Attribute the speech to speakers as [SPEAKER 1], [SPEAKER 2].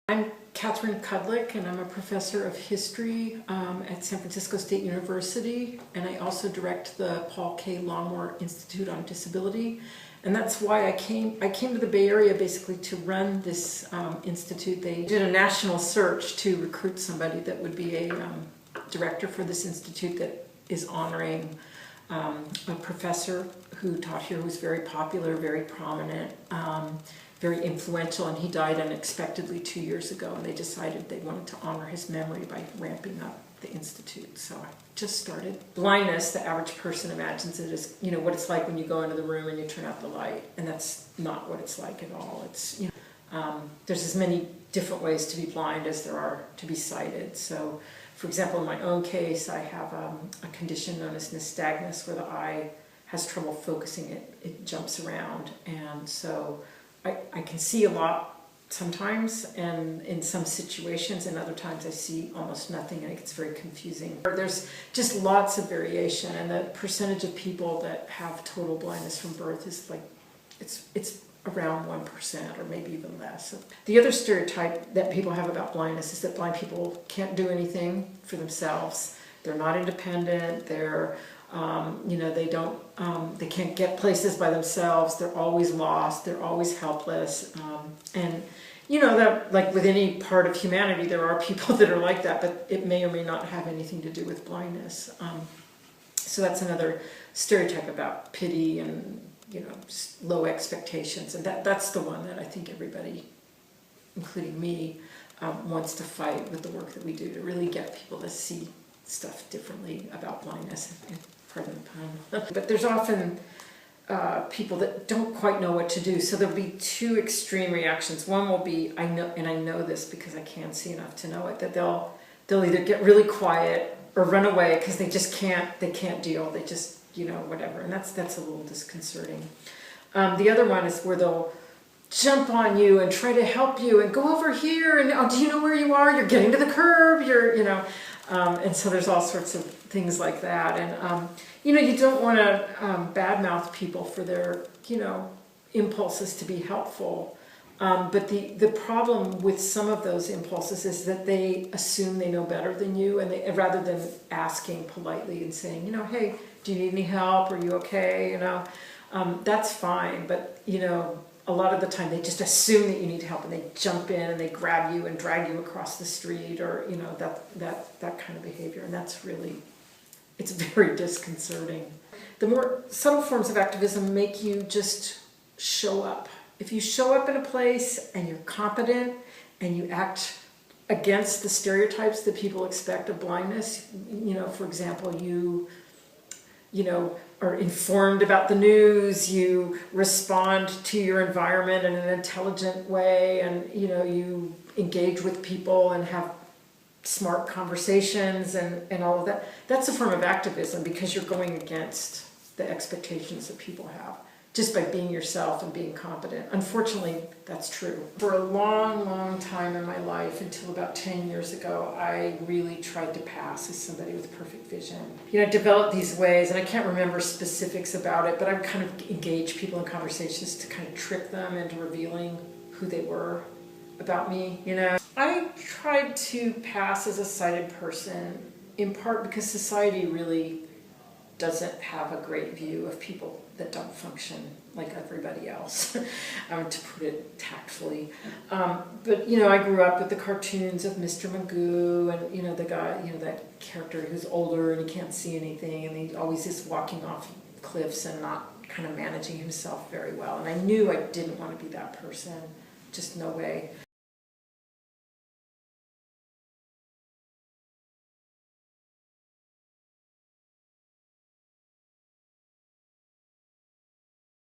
[SPEAKER 1] I'm Catherine Kudlick, and I'm a professor of history at San Francisco State University, and I also direct the Paul K. Longmore Institute on Disability. And that's why I came to the Bay Area basically to run this institute. They did a national search to recruit somebody that would be a director for this institute that is honoring a professor who taught here, who was very popular, very prominent, very influential, and he died unexpectedly 2 years ago, and they decided they wanted to honor his memory by ramping up the institute. So I just started. Blindness, the average person imagines it as, what it's like when you go into the room and you turn out the light, and that's not what it's like at all. It's, there's as many different ways to be blind as there are to be sighted. So, for example, in my own case, I have a condition known as nystagmus, where the eye has trouble focusing. It jumps around, and so I can see a lot sometimes, and in some situations, and other times I see almost nothing, and it gets very confusing. There's just lots of variation, and the percentage of people that have total blindness from birth is like, it's around 1% or maybe even less. The other stereotype that people have about blindness is that blind people can't do anything for themselves. They're not independent. They're they can't get places by themselves. They're always lost. They're always helpless. And that, like with any part of humanity, there are people that are like that, but it may or may not have anything to do with blindness. So that's another stereotype about pity and low expectations, and that's the one that I think everybody, including me, wants to fight with the work that we do, to really get people to see stuff differently about blindness. Pardon the pun. But there's often people that don't quite know what to do. So there'll be two extreme reactions. One will be, I know this because I can see enough to know it, that they'll either get really quiet or run away because they can't deal. They just whatever, and that's a little disconcerting. The other one is where they'll jump on you and try to help you and go over here and, oh, do you know where you are? You're getting to the curb. And so there's all sorts of things like that. And you don't want to badmouth people for their impulses to be helpful. But the problem with some of those impulses is that they assume they know better than you, and rather than asking politely and saying, hey, do you need any help? Are you okay? That's fine. But a lot of the time they just assume that you need help, and they jump in and they grab you and drag you across the street, or that kind of behavior, and that's really, it's very disconcerting. The more subtle forms of activism make you just show up. If you show up in a place and you're competent and you act against the stereotypes that people expect of blindness, for example, you are informed about the news, you respond to your environment in an intelligent way, and you engage with people and have smart conversations and all of that. That's a form of activism, because you're going against the expectations that people have, just by being yourself and being competent. Unfortunately, that's true. For a long, long time in my life, until about 10 years ago, I really tried to pass as somebody with perfect vision. I developed these ways, and I can't remember specifics about it, but I kind of engaged people in conversations to kind of trick them into revealing who they were about me, I tried to pass as a sighted person, in part because society really doesn't have a great view of people that don't function like everybody else, to put it tactfully. But I grew up with the cartoons of Mr. Magoo, and the guy, that character who's older and he can't see anything, and he always is walking off cliffs and not kind of managing himself very well. And I knew I didn't want to be that person. Just no way.